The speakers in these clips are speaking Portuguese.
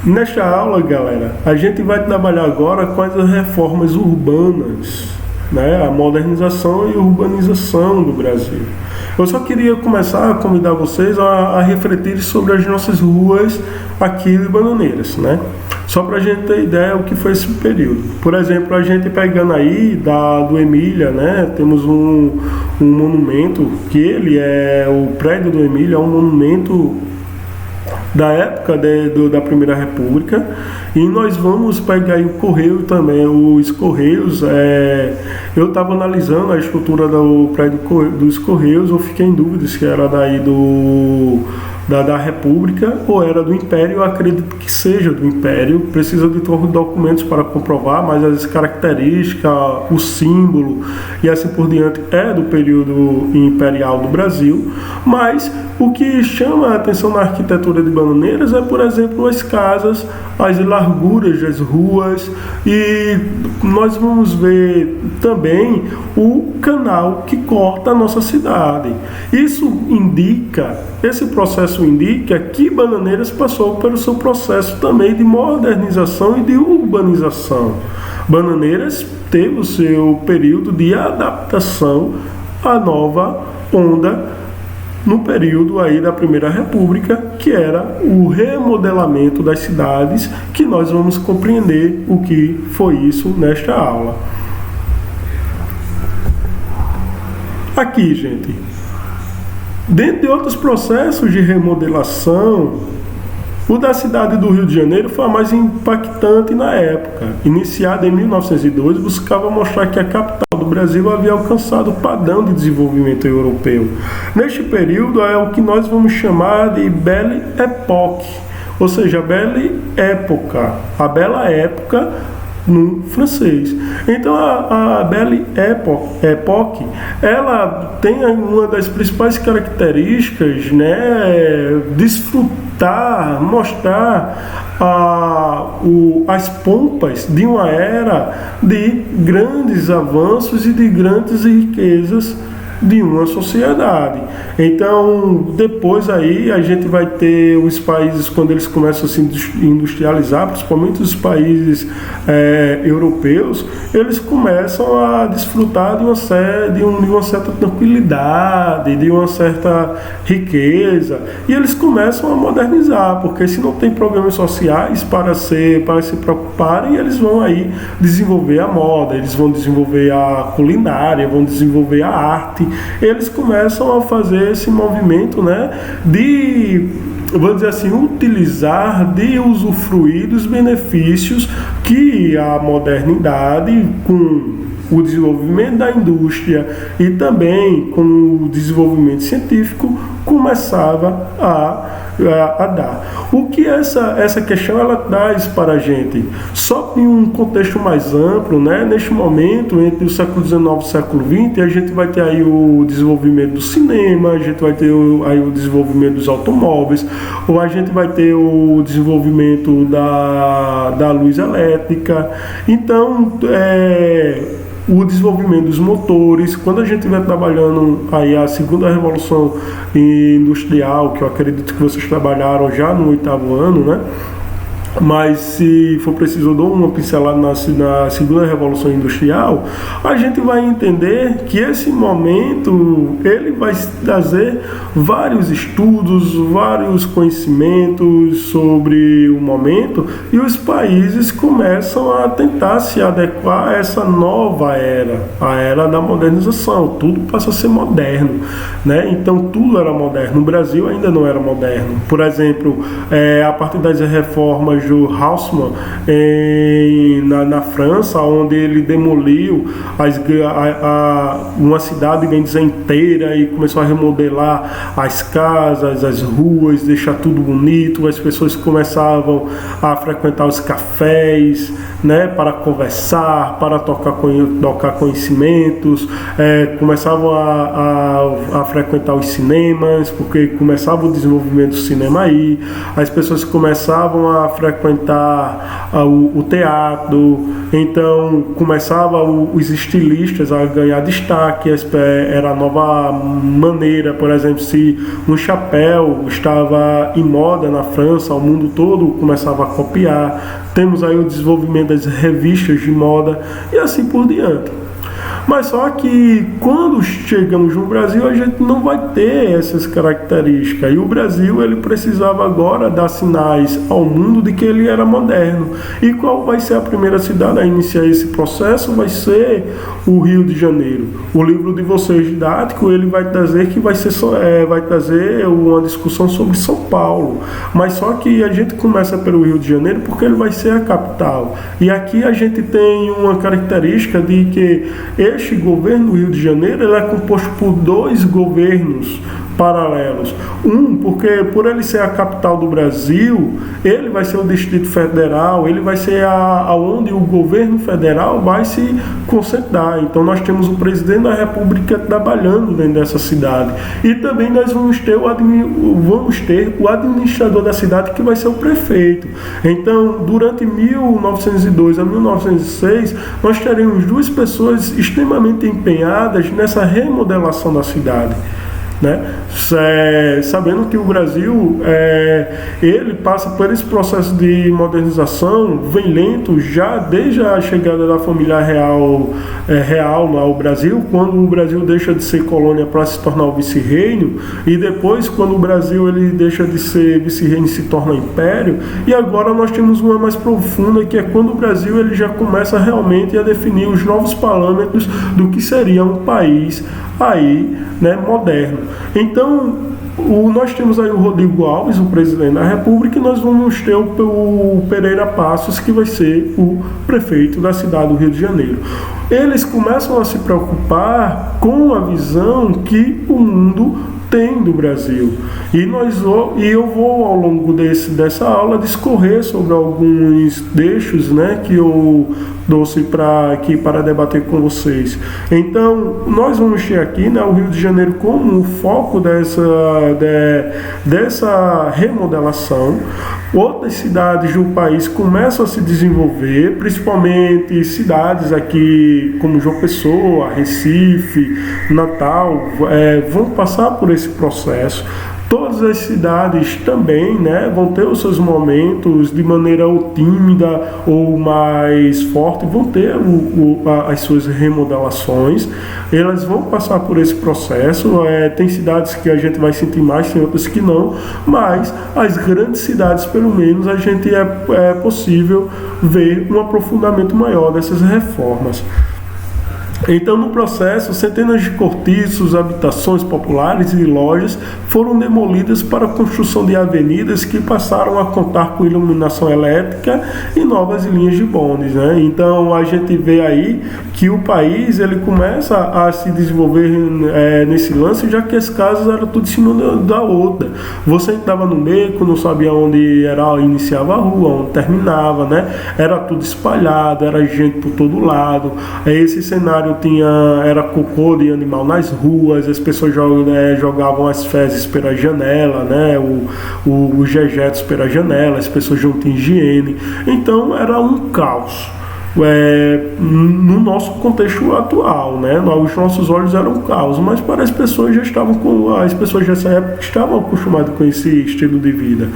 Nesta aula, galera, a gente vai trabalhar agora com as reformas urbanas, né? A modernização e urbanização do Brasil. Eu só queria começar a convidar vocês a refletir sobre as nossas ruas aqui em Bananeiras, né? Só para a gente ter ideia do que foi esse período. Por exemplo, a gente pegando aí do Emília, né? Temos um monumento que o prédio do Emília é um monumento da época da Primeira República, e nós vamos pegar aí o Correio também, os Correios. Eu estava analisando a estrutura do prédio dos Correios, eu fiquei em dúvida se era daí da República ou era do Império. Eu acredito que seja do Império, precisa de documentos para comprovar, mas as características, o símbolo e assim por diante é do período imperial do Brasil. Mas o que chama a atenção na arquitetura de Bananeiras é, por exemplo, as casas, as larguras das ruas, e nós vamos ver também o canal que corta a nossa cidade. Esse processo indica que Bananeiras passou pelo seu processo também de modernização e de urbanização. Bananeiras teve o seu período de adaptação à nova onda no período aí da Primeira República, que era o remodelamento das cidades, que nós vamos compreender o que foi isso nesta aula. Aqui, gente, dentre outros processos de remodelação, o da cidade do Rio de Janeiro foi a mais impactante na época. Iniciada em 1902, buscava mostrar que a capital do Brasil havia alcançado o padrão de desenvolvimento europeu. Neste período é o que nós vamos chamar de Belle Époque, ou seja, Belle Época, a bela época no francês. Então a Belle Époque, ela tem uma das principais características, né, desfrutar, mostrar as pompas de uma era de grandes avanços e de grandes riquezas de uma sociedade. Então, depois aí a gente vai ter os países, quando eles começam a se industrializar, principalmente os países europeus, eles começam a desfrutar de uma certa tranquilidade, de uma certa riqueza, e eles começam a modernizar, porque se não tem problemas sociais para se preocuparem, eles vão aí desenvolver a moda, eles vão desenvolver a culinária, vão desenvolver a arte. Eles começam a fazer esse movimento, né, de, vamos dizer assim, de usufruir dos benefícios que a modernidade, com o desenvolvimento da indústria e também com o desenvolvimento científico, começava a dar. O que essa questão ela traz para a gente? Só em um contexto mais amplo, né? Neste momento, entre o século XIX e o século XX, a gente vai ter aí o desenvolvimento do cinema, a gente vai ter aí o desenvolvimento dos automóveis, ou a gente vai ter o desenvolvimento da luz elétrica. Então, o desenvolvimento dos motores. Quando a gente estiver trabalhando aí a segunda revolução industrial, que eu acredito que vocês trabalharam já no 8º ano, né? Mas se for preciso, eu dou uma pincelada na segunda revolução industrial. A gente vai entender que esse momento ele vai trazer vários estudos, vários conhecimentos sobre o momento, e os países começam a tentar se adequar a essa nova era, a era da modernização. Tudo passa a ser moderno, né? Então tudo era moderno. No Brasil ainda não era moderno. Por exemplo, a partir das reformas do Haussmann na França, onde ele demoliu uma cidade, bem dizer, inteira, e começou a remodelar as casas, as ruas, deixar tudo bonito. As pessoas começavam a frequentar os cafés, né, para conversar, para tocar conhecimentos, começavam a frequentar os cinemas, porque começava o desenvolvimento do cinema aí, as pessoas começavam a frequentar o teatro, então começavam os estilistas a ganhar destaque, era a nova maneira, por exemplo, se um chapéu estava em moda na França, o mundo todo começava a copiar. Temos aí o desenvolvimento das revistas de moda e assim por diante. Mas só que quando chegamos no Brasil, a gente não vai ter essas características. E o Brasil, ele precisava agora dar sinais ao mundo de que ele era moderno. E qual vai ser a primeira cidade a iniciar esse processo? Vai ser o Rio de Janeiro. O livro de vocês didático, ele vai trazer que vai trazer uma discussão sobre São Paulo. Mas só que a gente começa pelo Rio de Janeiro porque ele vai ser a capital. E aqui a gente tem uma característica de que este governo do Rio de Janeiro ele é composto por dois governos paralelos. Porque por ele ser a capital do Brasil, ele vai ser o Distrito Federal, ele vai ser aonde o governo federal vai se concentrar. Então nós temos o presidente da República trabalhando dentro dessa cidade. E também nós vamos ter o administrador da cidade, que vai ser o prefeito. Então, durante 1902 a 1906, nós teremos duas pessoas extremamente empenhadas nessa remodelação da cidade. Né? Sabendo que o Brasil ele passa por esse processo de modernização, vem lento já desde a chegada da família real ao Brasil, quando o Brasil deixa de ser colônia para se tornar o vice-reino, e depois quando o Brasil ele deixa de ser vice-reino e se torna império. E agora nós temos uma mais profunda, que é quando o Brasil ele já começa realmente a definir os novos parâmetros do que seria um país aí, né, moderno. Então, nós temos aí o Rodrigo Alves, o presidente da República, e nós vamos ter o Pereira Passos, que vai ser o prefeito da cidade do Rio de Janeiro. Eles começam a se preocupar com a visão que o mundo tem do Brasil. E eu vou, ao longo dessa aula, discorrer sobre alguns trechos, né, que eu trouxe aqui para debater com vocês. Então, nós vamos ter aqui, né, o Rio de Janeiro como o foco dessa remodelação. Outras cidades do país começam a se desenvolver, principalmente cidades aqui como João Pessoa, Recife, Natal, vão passar por esse processo. Todas as cidades também, né, vão ter os seus momentos de maneira ou tímida ou mais forte, vão ter as suas remodelações. Elas vão passar por esse processo. Tem cidades que a gente vai sentir mais, tem outras que não, mas as grandes cidades, pelo menos, a gente é possível ver um aprofundamento maior dessas reformas. Então, no processo, centenas de cortiços, habitações populares e lojas foram demolidas para a construção de avenidas que passaram a contar com iluminação elétrica e novas linhas de bondes, né? Então, a gente vê aí que o país ele começa a se desenvolver nesse lance, já que as casas eram tudo em cima da outra. Você entrava no beco, não sabia onde iniciava a rua, onde terminava, né? Era tudo espalhado, era gente por todo lado. Esse cenário era cocô de animal nas ruas, as pessoas jogavam as fezes pela janela, né, os dejetos pela janela, as pessoas não tinham higiene. Então era um caos. No nosso contexto atual, né? Os nossos olhos eram um caos, mas para as pessoas as pessoas dessa época estavam acostumadas com esse estilo de vida.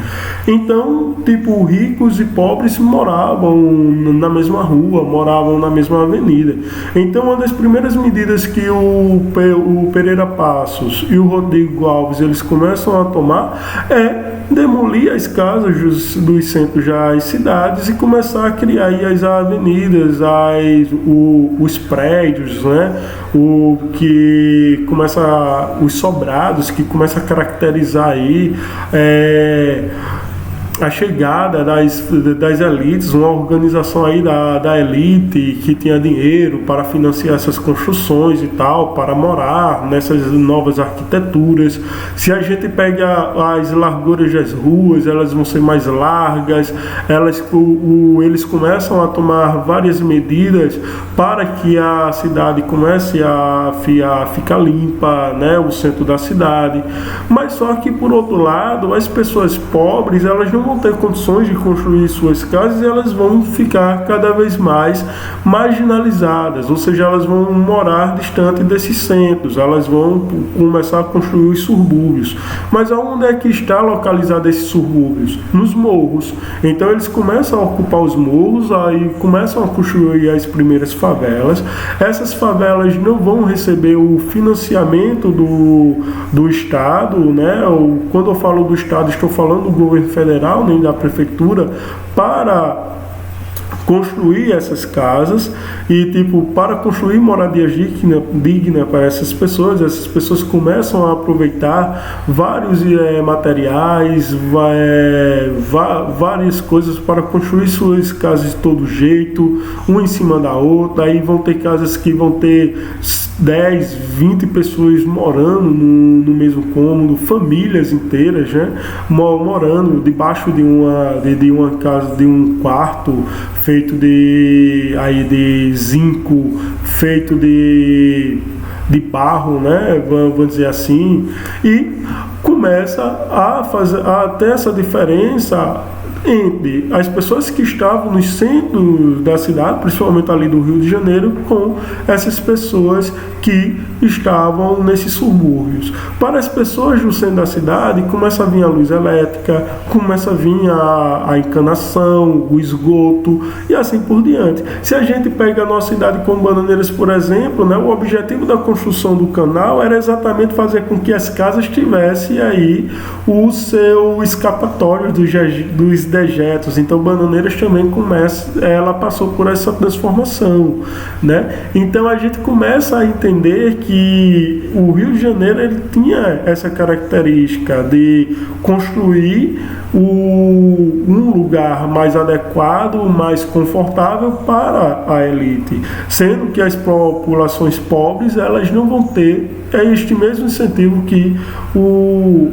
Então, tipo, ricos e pobres moravam na mesma rua, moravam na mesma avenida. Então, uma das primeiras medidas que o Pereira Passos e o Rodrigo Alves eles começam a tomar é demolir as casas dos centros das cidades e começar a criar aí as avenidas, os prédios, né? Os sobrados, que começa a caracterizar aí a chegada das elites, uma organização aí da elite que tinha dinheiro para financiar essas construções e tal, para morar nessas novas arquiteturas. Se a gente pega as larguras das ruas, elas vão ser mais largas, eles começam a tomar várias medidas para que a cidade comece a ficar limpa, né, o centro da cidade. Mas só que, por outro lado, as pessoas pobres, elas não vão ter condições de construir suas casas e elas vão ficar cada vez mais marginalizadas, ou seja, elas vão morar distante desses centros, elas vão começar a construir os subúrbios. Mas aonde é que está localizado esses subúrbios? Nos morros. Então eles começam a ocupar os morros, aí começam a construir as primeiras favelas. Essas favelas não vão receber o financiamento do Estado, né? Quando eu falo do Estado, estou falando do governo federal, nem da prefeitura, para construir essas casas e para construir moradia digna para essas pessoas começam a aproveitar vários materiais, várias coisas para construir suas casas de todo jeito, uma em cima da outra. Aí vão ter casas que vão ter 10, 20 pessoas morando no mesmo cômodo, famílias inteiras, né, morando debaixo de uma casa, de um quarto feito de zinco, feito de barro, né, vamos dizer assim, e começa a ter essa diferença entre as pessoas que estavam nos centros da cidade, principalmente ali do Rio de Janeiro, com essas pessoas que estavam nesses subúrbios. Para as pessoas do centro da cidade, começa a vir a luz elétrica, começa a vir a encanação, o esgoto e assim por diante. Se a gente pega a nossa cidade como Bananeiras, por exemplo, né, o objetivo da construção do canal era exatamente fazer com que as casas tivessem aí o seu escapatório dos dejetos. Então Bananeiras também ela passou por essa transformação, né? Então a gente começa a entender que o Rio de Janeiro ele tinha essa característica de construir um lugar mais adequado, mais confortável para a elite, sendo que as populações pobres elas não vão ter este mesmo incentivo que o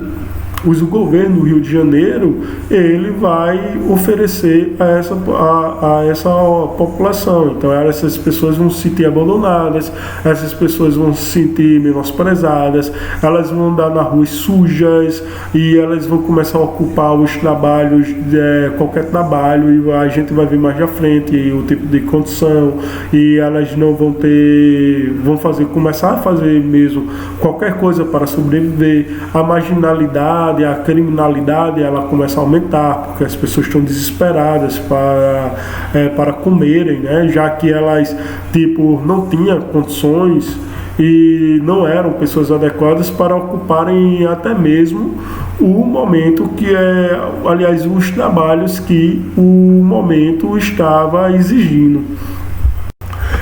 governo do Rio de Janeiro ele vai oferecer a essa população. Então essas pessoas vão se sentir abandonadas, essas pessoas vão se sentir menosprezadas, elas vão andar na rua sujas e elas vão começar a ocupar os trabalhos, qualquer trabalho, e a gente vai ver mais à frente o tipo de condição, e elas não vão começar a fazer mesmo qualquer coisa para sobreviver. A marginalidade, a criminalidade ela começa a aumentar, porque as pessoas estão desesperadas para comerem, né? Já que elas não tinham condições e não eram pessoas adequadas para ocuparem até mesmo o momento os trabalhos que o momento estava exigindo.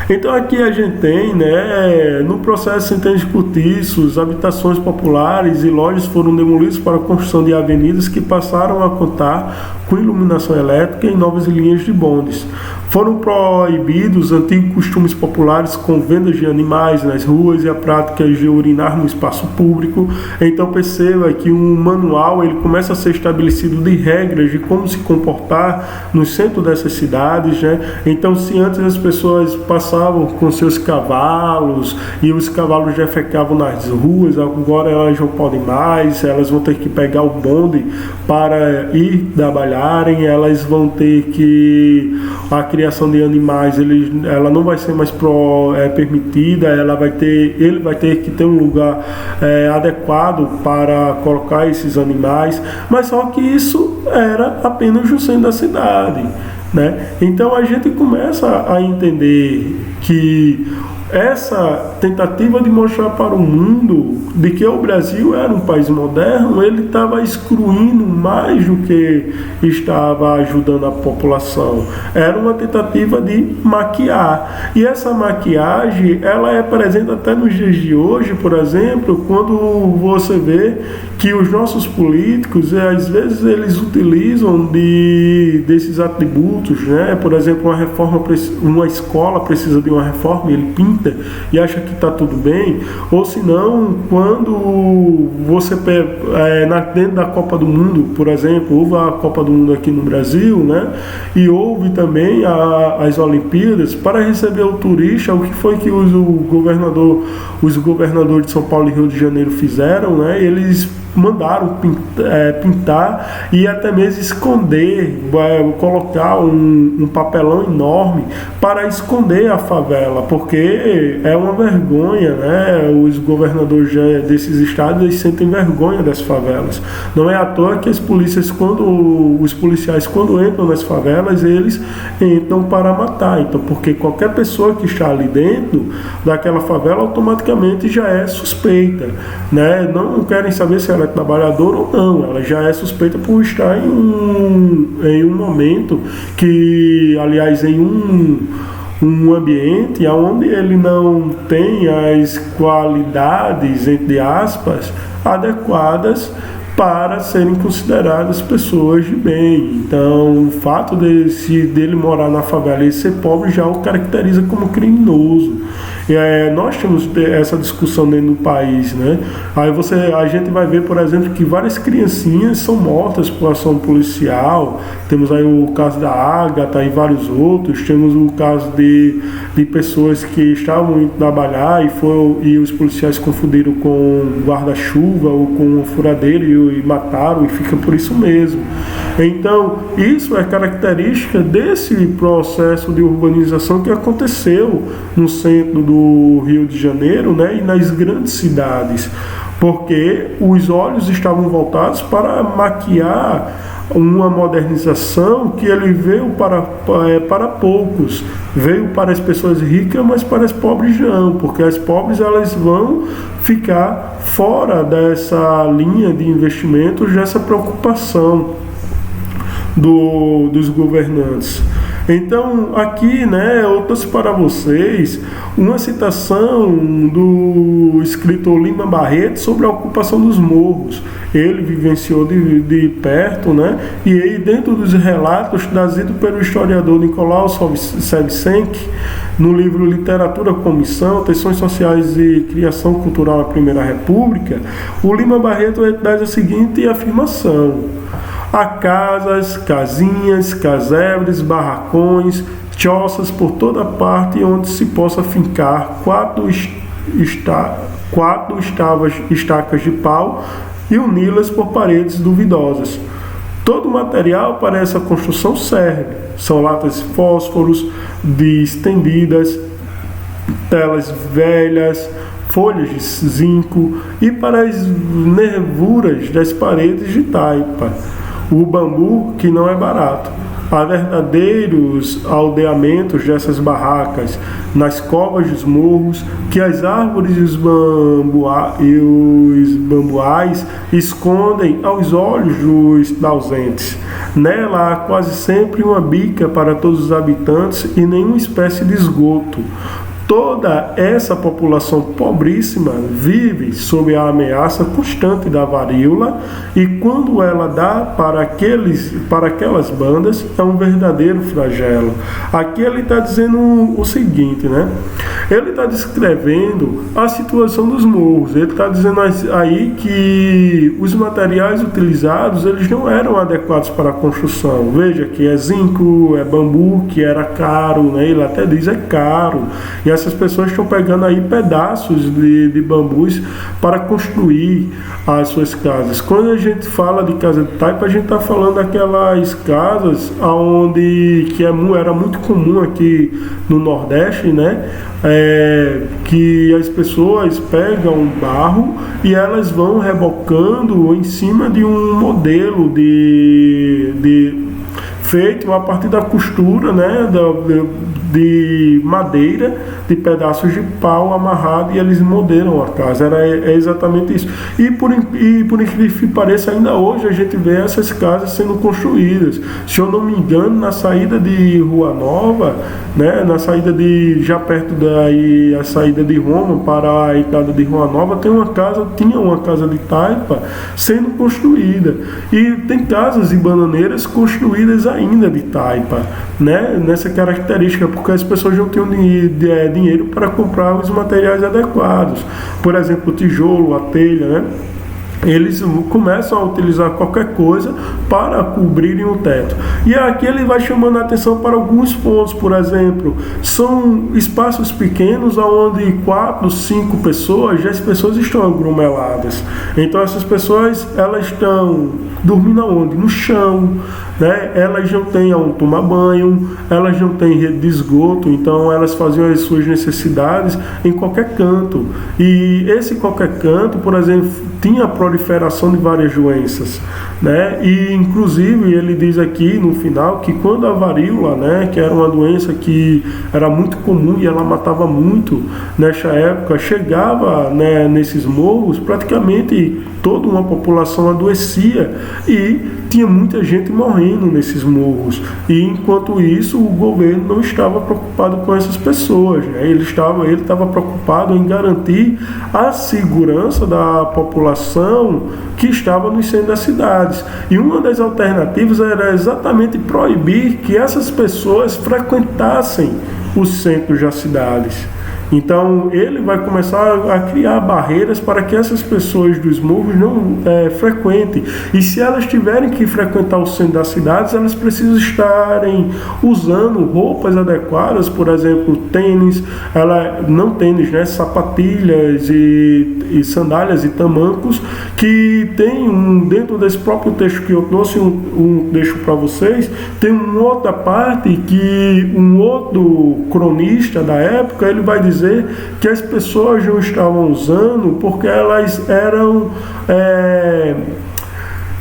Então aqui a gente tem, né, no processo centenário de cortiços, habitações populares e lojas foram demolidas para a construção de avenidas que passaram a contar com iluminação elétrica e novas linhas de bondes. Foram proibidos antigos costumes populares com vendas de animais nas ruas e a prática de urinar no espaço público. Então perceba que um manual ele começa a ser estabelecido de regras de como se comportar no centro dessas cidades, né? Então se antes as pessoas passavam com seus cavalos e os cavalos já ficavam nas ruas, agora elas não podem mais, elas vão ter que pegar o bonde para ir trabalharem, elas vão ter que a criação de animais ela não vai ser mais permitida, ele vai ter que ter um lugar adequado para colocar esses animais, mas só que isso era apenas o centro da cidade, né? Então a gente começa a entender que essa tentativa de mostrar para o mundo de que o Brasil era um país moderno, ele estava excluindo mais do que estava ajudando a população. Era uma tentativa de maquiar. E essa maquiagem, ela é presente até nos dias de hoje, por exemplo, quando você vê que os nossos políticos, às vezes, eles utilizam desses atributos, né? Por exemplo, uma escola precisa de uma reforma, ele pinta e acha que está tudo bem, ou se não, quando você dentro da Copa do Mundo, por exemplo, houve a Copa do Mundo aqui no Brasil, né? E houve também as Olimpíadas, para receber o turista, o que foi que os governadores de São Paulo e Rio de Janeiro fizeram, né? Eles mandaram pintar e até mesmo esconder, colocar um papelão enorme para esconder a favela, porque é uma vergonha, né? Os governadores desses estados, eles sentem vergonha das favelas. Não é à toa que os policiais, quando entram nas favelas, eles entram para matar. Então, porque qualquer pessoa que está ali dentro daquela favela automaticamente já é suspeita, né? Não querem saber se ela é trabalhadora ou não, ela já é suspeita por estar em um momento que, aliás, em um ambiente onde ele não tem as qualidades, entre aspas, adequadas para serem consideradas pessoas de bem. Então, o fato dele morar na favela e ser pobre já o caracteriza como criminoso. Nós temos essa discussão dentro do país, né? Aí a gente vai ver, por exemplo, que várias criancinhas são mortas por ação policial. Temos aí o caso da Ágata e vários outros. Temos o caso de pessoas que estavam indo trabalhar e os policiais confundiram com guarda-chuva ou com furadeira e mataram, e fica por isso mesmo. Então, isso é característica desse processo de urbanização que aconteceu no centro do Rio de Janeiro, né, e nas grandes cidades, porque os olhos estavam voltados para maquiar uma modernização que ele veio para poucos, veio para as pessoas ricas, mas para as pobres não, porque as pobres elas vão ficar fora dessa linha de investimentos, dessa preocupação dos governantes. Então, aqui, né, eu trouxe para vocês uma citação do escritor Lima Barreto sobre a ocupação dos morros. Ele vivenciou de perto, né, e aí dentro dos relatos trazidos pelo historiador Nicolau Savchenko, no livro Literatura como Missão, Tensões Sociais e Criação Cultural na Primeira República, o Lima Barreto traz a seguinte afirmação: há casas, casinhas, casebres, barracões, choças por toda parte onde se possa fincar quatro estacas de pau e uni-las por paredes duvidosas. Todo o material para essa construção serve. São latas de fósforos, de estendidas, telas velhas, folhas de zinco e para as nervuras das paredes de taipa. O bambu, que não é barato. Há verdadeiros aldeamentos dessas barracas, nas covas dos morros, que as árvores e os bambuais escondem aos olhos dos ausentes. Nela há quase sempre uma bica para todos os habitantes e nenhuma espécie de esgoto. Toda essa população pobríssima vive sob a ameaça constante da varíola e quando ela dá para aquelas bandas é um verdadeiro flagelo. Aqui ele está dizendo o seguinte, né? Ele está descrevendo a situação dos morros. Ele está dizendo aí que os materiais utilizados eles não eram adequados para a construção. Veja que é zinco, é bambu, que era caro, né? Ele até diz é caro. E essas pessoas estão pegando aí pedaços de bambus para construir as suas casas. Quando a gente fala de casa de taipa, a gente está falando daquelas casas que era muito comum aqui no Nordeste, né? Que as pessoas pegam barro e elas vão rebocando em cima de um modelo feito a partir da costura, né, de madeira, de pedaços de pau amarrado, e eles modelam a casa. É exatamente isso. E por incrível que pareça, ainda hoje a gente vê essas casas sendo construídas. Se eu não me engano, na saída de Rua Nova, né, na saída já perto daí, a saída de Roma para a entrada de Rua Nova, tinha uma casa de taipa sendo construída. E tem casas e bananeiras construídas ainda de taipa, né, nessa característica, porque as pessoas não tinham dinheiro para comprar os materiais adequados. Por exemplo, o tijolo, a telha, né? Eles começam a utilizar qualquer coisa para cobrirem o teto. E aqui ele vai chamando a atenção para alguns pontos. Por exemplo, são espaços pequenos onde 4, 5 pessoas, já as pessoas estão aglomeradas. Então essas pessoas, elas estão dormindo aonde? No chão, né? Elas não têm aonde tomar banho, elas não têm rede de esgoto, então elas faziam as suas necessidades em qualquer canto. E esse qualquer canto, por exemplo, tinha a proliferação de várias doenças, né? E inclusive ele diz aqui no final que quando a varíola, né, que era uma doença que era muito comum e ela matava muito nessa época, chegava, né, nesses morros, praticamente toda uma população adoecia e tinha muita gente morrendo nesses morros. E enquanto isso, o governo não estava preocupado com essas pessoas, né? Ele estava preocupado em garantir a segurança da população que estava no centro das cidades. E uma das alternativas era exatamente proibir que essas pessoas frequentassem os centros das cidades. Então ele vai começar a criar barreiras para que essas pessoas dos morros não frequentem. E se elas tiverem que frequentar o centro das cidades, elas precisam estarem usando roupas adequadas, por exemplo, tênis, não tênis, né, sapatilhas e sandálias e tamancos, que tem dentro desse próprio texto que eu trouxe um texto para vocês, tem uma outra parte que um outro cronista da época, ele vai dizer que as pessoas não estavam usando porque elas eram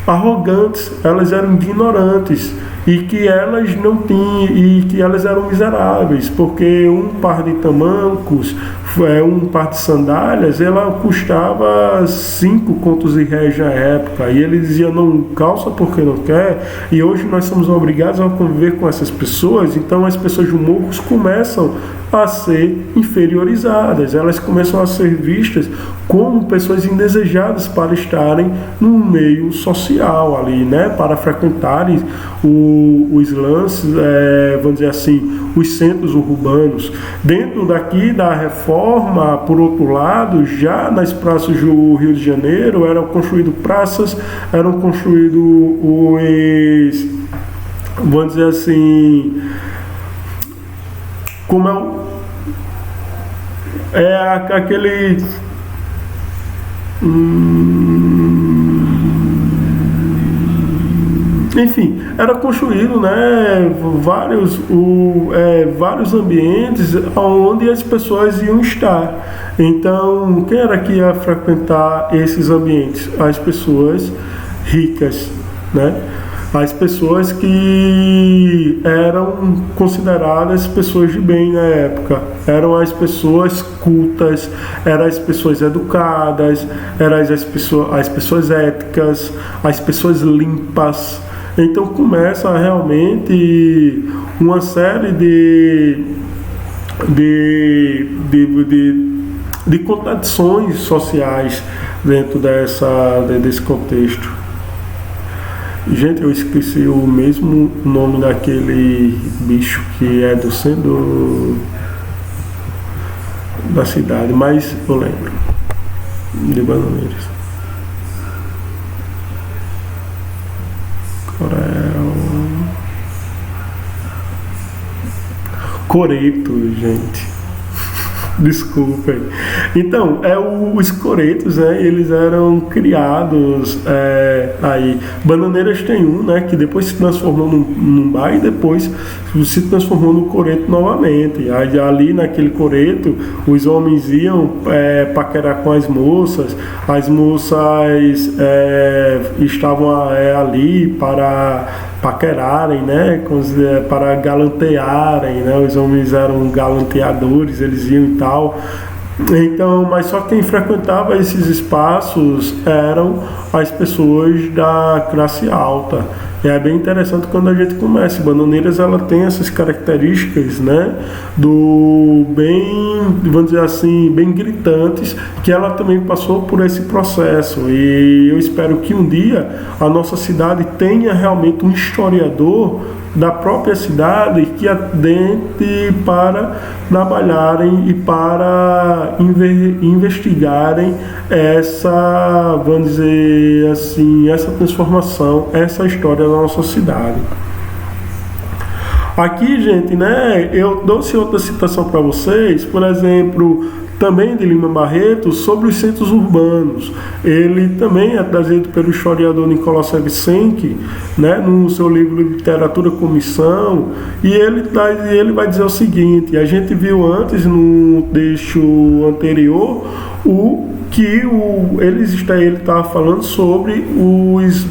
arrogantes, elas eram ignorantes e que elas não tinham, e que elas eram miseráveis, porque um par de tamancos, um par de sandálias, ela custava 5 contos de réis na época, e ele dizia, não calça porque não quer, e hoje nós somos obrigados a conviver com essas pessoas. Então as pessoas de morros começam a ser inferiorizadas, elas começam a ser vistas como pessoas indesejadas para estarem no meio social ali, né, para frequentarem os lances, vamos dizer assim, os centros urbanos. Dentro daqui da reforma, por outro lado, já nas praças do Rio de Janeiro eram construídas praças, eram construídos vamos dizer assim, como aquele enfim, era construído, né, vários ambientes onde as pessoas iam estar. Então, quem era que ia frequentar esses ambientes? As pessoas ricas, né? As pessoas que eram consideradas pessoas de bem na época, eram as pessoas cultas, eram as pessoas educadas, eram as pessoas éticas, as pessoas limpas. Então começa realmente uma série de contradições sociais dentro desse contexto. Gente, eu esqueci o mesmo nome daquele bicho que é do centro da cidade, mas eu lembro, de Bananeiras. Coreto, gente. Desculpem. Então, os coretos, né, eles eram criados aí. Bananeiras tem um, né, que depois se transformou num bar e depois se transformou no coreto novamente. Aí, ali naquele coreto, os homens iam paquerar com as moças estavam ali para paquerarem, né, para galantearem, né, os homens eram galanteadores, eles iam e tal. Então, mas só quem frequentava esses espaços eram as pessoas da classe alta. E é bem interessante quando a gente começa. Bananeiras, ela tem essas características, né, vamos dizer assim, bem gritantes, que ela também passou por esse processo. E eu espero que um dia a nossa cidade tenha realmente um historiador da própria cidade que adentre para trabalharem e para investigarem essa, vamos dizer assim, essa transformação, essa história da nossa cidade. Aqui, gente, né, eu dou outra citação para vocês, por exemplo, também de Lima Barreto, sobre os centros urbanos. Ele também é trazido pelo historiador Nicolau Shevchenko, né, no seu livro Literatura Comissão, e ele vai dizer o seguinte: a gente viu antes, no texto anterior, ele estava falando sobre os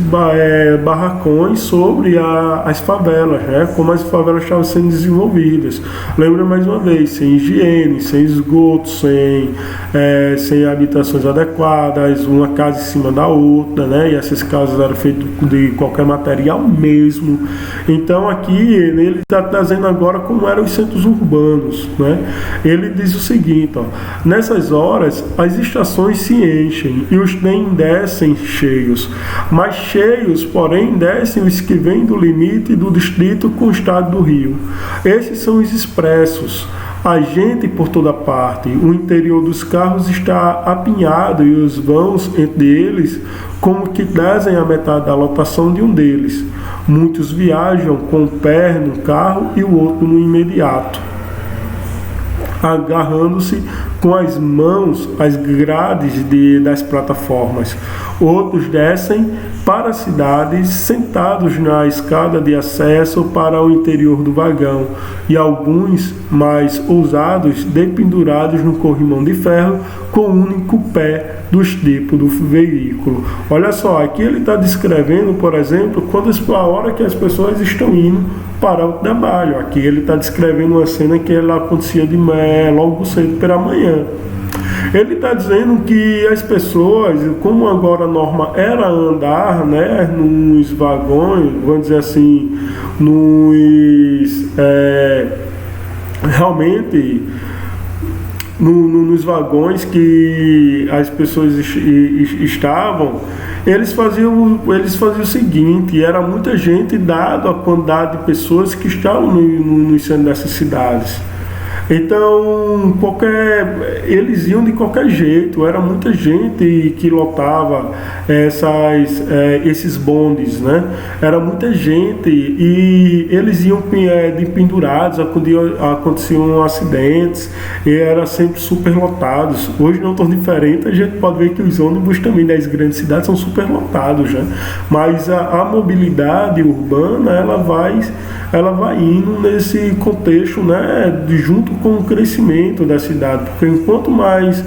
barracões, sobre as favelas, né? Como as favelas estavam sendo desenvolvidas. Lembra mais uma vez, sem higiene, sem esgoto, sem habitações adequadas, uma casa em cima da outra, né? E essas casas eram feitas de qualquer material mesmo. Então aqui ele está trazendo agora como eram os centros urbanos, né? Ele diz o seguinte, ó: nessas horas as estações se enchem e os trens descem cheios, mas cheios, porém, descem os que vêm do limite do distrito com o estado do Rio. Esses são os expressos. A gente por toda parte, o interior dos carros está apinhado e os vãos entre eles como que trazem a metade da lotação de um deles. Muitos viajam com um pé no carro e o outro no imediato, agarrando-se com as mãos às grades das plataformas. Outros descem para a cidade sentados na escada de acesso para o interior do vagão, e alguns mais ousados dependurados no corrimão de ferro com um único pé do estripo do veículo. Olha só, aqui ele está descrevendo, por exemplo, a hora que as pessoas estão indo para o trabalho. Aqui ele está descrevendo uma cena que ela acontecia logo cedo pela manhã. Ele está dizendo que as pessoas, como agora a norma era andar, né, nos vagões, vamos dizer assim, realmente nos vagões que as pessoas estavam, eles faziam o seguinte: era muita gente dado a quantidade de pessoas que estavam no centro dessas cidades. Então, eles iam de qualquer jeito, era muita gente que lotava esses bondes, né? Era muita gente e eles iam de pendurados, aconteciam acidentes e era sempre super lotados. Hoje não tão diferente, a gente pode ver que os ônibus também das grandes cidades são super lotados, né? Mas a mobilidade urbana, ela vai indo nesse contexto, né, junto com o crescimento da cidade, porque enquanto mais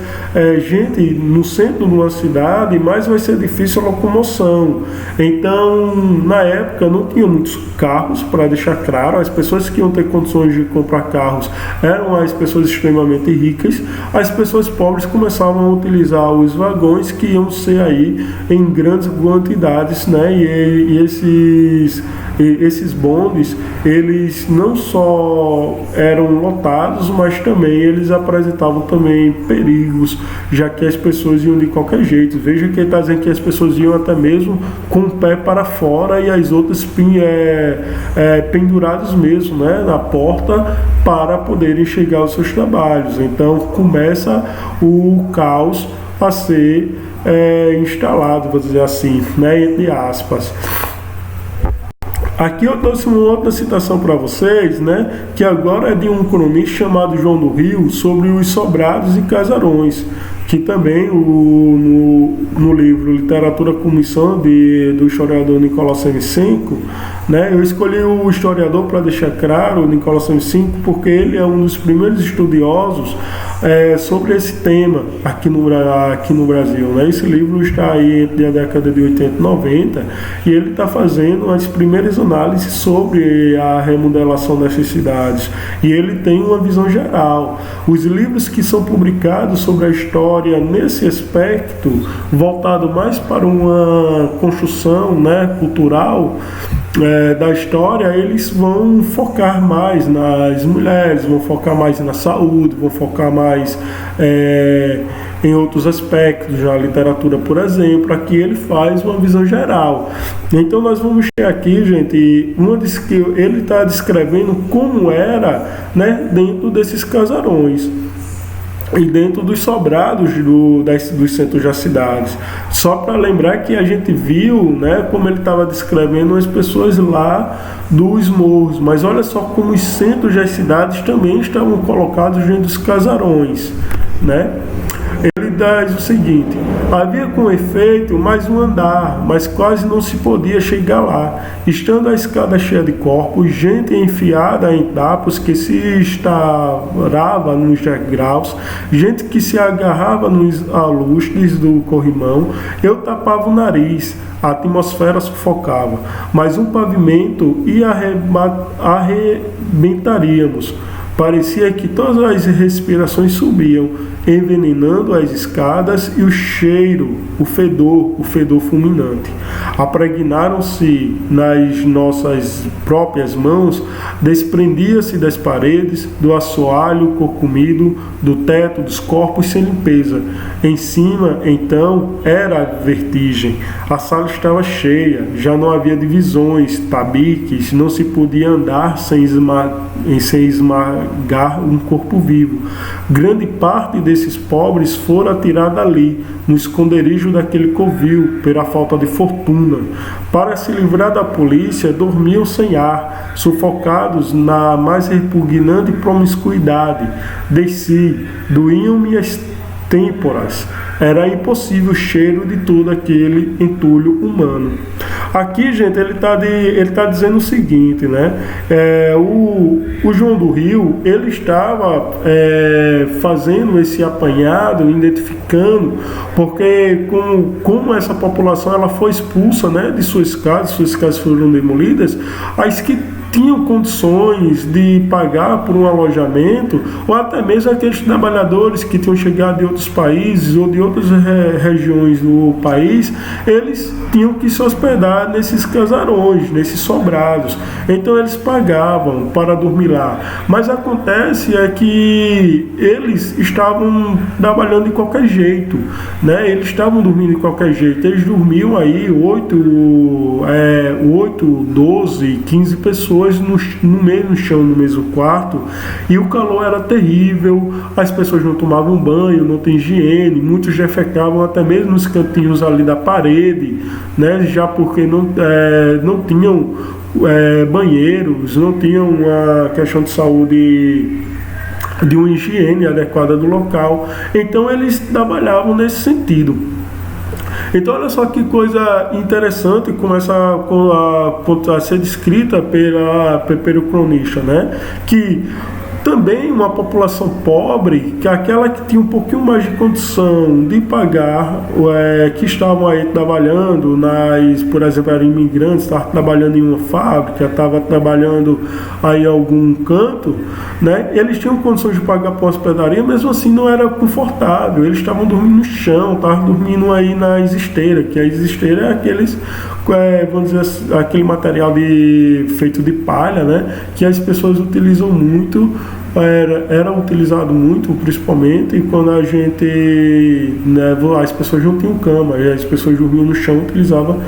gente no centro de uma cidade, mais vai ser difícil a locomoção. Então, na época, não tinha muitos carros, para deixar claro. As pessoas que iam ter condições de comprar carros eram as pessoas extremamente ricas. As pessoas pobres começavam a utilizar os vagões, que iam ser aí em grandes quantidades, né, e esses bondes, eles não só eram lotados, mas também eles apresentavam também perigos, já que as pessoas iam de qualquer jeito. Veja que ele está dizendo que as pessoas iam até mesmo com o pé para fora e as outras penduradas mesmo, né, na porta, para poderem chegar aos seus trabalhos. Então começa o caos a ser instalado, vou dizer assim, né, entre aspas. Aqui eu trouxe uma outra citação para vocês, né, que agora é de um cronista chamado João do Rio, sobre os sobrados e casarões, que também no livro Literatura Comissão do historiador Nicolau Semissenko, né, eu escolhi o historiador para deixar claro, Nicolau Semissenko, porque ele é um dos primeiros estudiosos sobre esse tema aqui no Brasil, né? Esse livro está aí entre a década de 80 e 90 e ele está fazendo as primeiras análises sobre a remodelação dessas cidades e ele tem uma visão geral. Os livros que são publicados sobre a história nesse aspecto, voltado mais para uma construção, né, cultural da história, eles vão focar mais nas mulheres, vão focar mais na saúde, vão focar mais em outros aspectos, na literatura, por exemplo. Aqui ele faz uma visão geral. Então nós vamos ter aqui, gente, que ele está descrevendo como era, né, dentro desses casarões e dentro dos sobrados dos centros das cidades. Só para lembrar que a gente viu, né, como ele estava descrevendo as pessoas lá dos morros, mas olha só como os centros das cidades também estavam colocados dentro dos casarões, né? Ele diz o seguinte: havia com efeito mais um andar, mas quase não se podia chegar lá, estando a escada cheia de corpos, gente enfiada em tapos que se estarava nos degraus, gente que se agarrava nos alustres do corrimão. Eu tapava o nariz, a atmosfera sufocava, mas um pavimento e arrebentaríamos. Parecia que todas as respirações subiam, envenenando as escadas e o cheiro, o fedor fulminante. Apregnaram-se nas nossas próprias mãos, desprendia-se das paredes, do assoalho corcomido, do teto, dos corpos sem limpeza. Em cima, então, era a vertigem. A sala estava cheia, já não havia divisões, tabiques, não se podia andar sem esmagar um corpo vivo. Grande parte desses pobres fora atirada ali, no esconderijo daquele covil, pela falta de fortuna. Para se livrar da polícia, dormiam sem ar, sufocados na mais repugnante promiscuidade. Desci, doíam-me as têmporas. Era impossível o cheiro de todo aquele entulho humano. Aqui, gente, ele tá dizendo o seguinte, né? O João do Rio, ele estava fazendo esse apanhado, identificando, porque como essa população ela foi expulsa, né, de suas casas foram demolidas, as que tinham condições de pagar por um alojamento, ou até mesmo aqueles trabalhadores que tinham chegado de outros países ou de outras regiões do país, eles tinham que se hospedar nesses casarões, nesses sobrados. Então eles pagavam para dormir lá. Mas acontece que eles estavam trabalhando de qualquer jeito, né? Eles estavam dormindo de qualquer jeito. Eles dormiam aí 8, 12, 15 pessoas no mesmo chão, no mesmo quarto, e o calor era terrível, as pessoas não tomavam banho, não tem higiene, muitos defecavam até mesmo nos cantinhos ali da parede, né, já porque não tinham banheiros, não tinham uma questão de saúde, de uma higiene adequada do local. Então eles trabalhavam nesse sentido. Então olha só que coisa interessante começa a ser descrita pelo cronista, né? Que também uma população pobre, que é aquela que tinha um pouquinho mais de condição de pagar, que estavam aí trabalhando, por exemplo, eram imigrantes, estavam trabalhando em uma fábrica, estavam trabalhando aí em algum canto, né? Eles tinham condições de pagar por hospedaria, mesmo assim não era confortável, eles estavam dormindo no chão, estavam dormindo aí nas esteiras, que as esteiras é aqueles, vamos dizer assim, aquele material feito de palha, né? Que as pessoas utilizam muito, era utilizado muito, principalmente quando a gente, né, as pessoas não tinham cama, e as pessoas dormiam no chão, utilizavam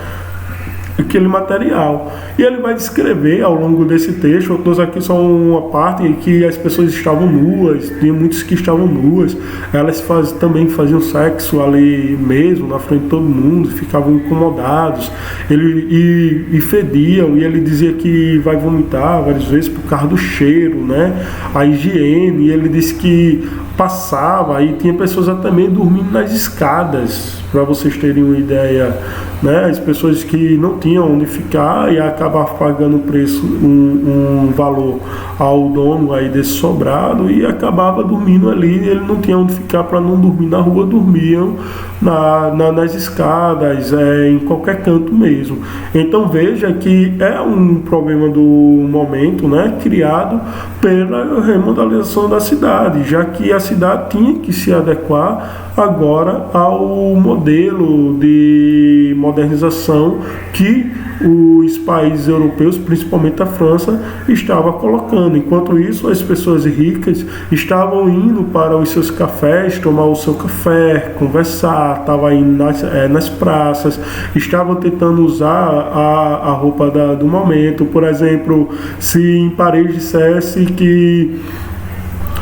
aquele material. E ele vai descrever ao longo desse texto, todos aqui são uma parte em que as pessoas estavam nuas, tinha muitos que estavam nuas, elas também faziam sexo ali mesmo, na frente de todo mundo, ficavam incomodados, e fediam, e ele dizia que vai vomitar várias vezes por causa do cheiro, né? A higiene, e ele disse que passava, e tinha pessoas também dormindo nas escadas, para vocês terem uma ideia, né? As pessoas que não tinham onde ficar e acabavam pagando um valor ao dono aí desse sobrado e acabava dormindo ali, ele não tinha onde ficar para não dormir na rua, dormiam nas escadas, em qualquer canto mesmo. Então veja que é um problema do momento, né, criado pela remodelação da cidade, já que a cidade tinha que se adequar agora ao modelo de modernização que os países europeus, principalmente a França, estava colocando. Enquanto isso, as pessoas ricas estavam indo para os seus cafés, tomar o seu café, conversar, estavam indo nas praças, estavam tentando usar a roupa do momento. Por exemplo, se em Paris dissesse que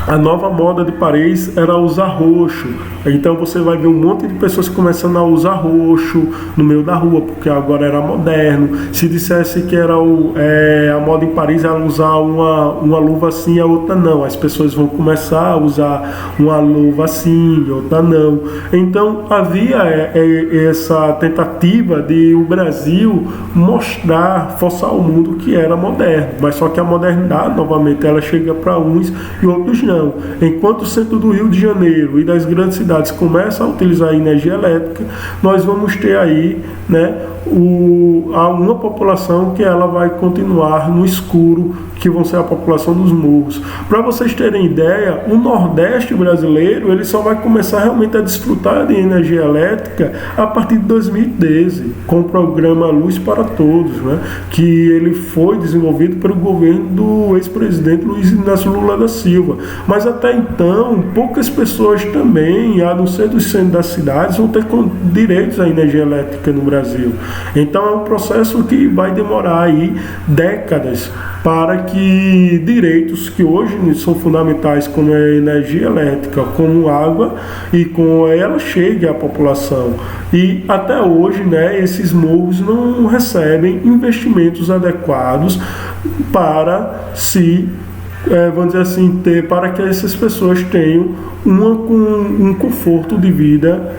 a nova moda de Paris era usar roxo. Então você vai ver um monte de pessoas começando a usar roxo no meio da rua, porque agora era moderno. Se dissesse que era a moda em Paris era usar uma luva assim e a outra não, as pessoas vão começar a usar uma luva assim e outra não. Então havia essa tentativa de o Brasil forçar ao mundo que era moderno, mas só que a modernidade, novamente, ela chega para uns e outros não. Enquanto o centro do Rio de Janeiro e das grandes cidades começam a utilizar a energia elétrica, nós vamos ter aí, né, uma população que ela vai continuar no escuro, que vão ser a população dos morros. Para vocês terem ideia, o Nordeste brasileiro ele só vai começar realmente a desfrutar de energia elétrica a partir de 2013, com o programa Luz para Todos, né, que ele foi desenvolvido pelo governo do ex-presidente Luiz Inácio Lula da Silva. Mas até então, poucas pessoas também, a não ser dos centros das cidades, vão ter direitos à energia elétrica no Brasil. Então é um processo que vai demorar aí décadas para que direitos que hoje são fundamentais, como a energia elétrica, como água, e com ela chegue à população. E até hoje, né, esses morros não recebem investimentos adequados para vamos dizer assim, para que essas pessoas tenham um conforto de vida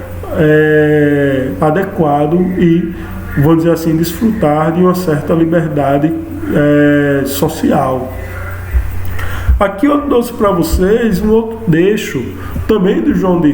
adequado e, vamos dizer assim, desfrutar de uma certa liberdade social. Aqui eu trouxe para vocês um outro trecho também do João do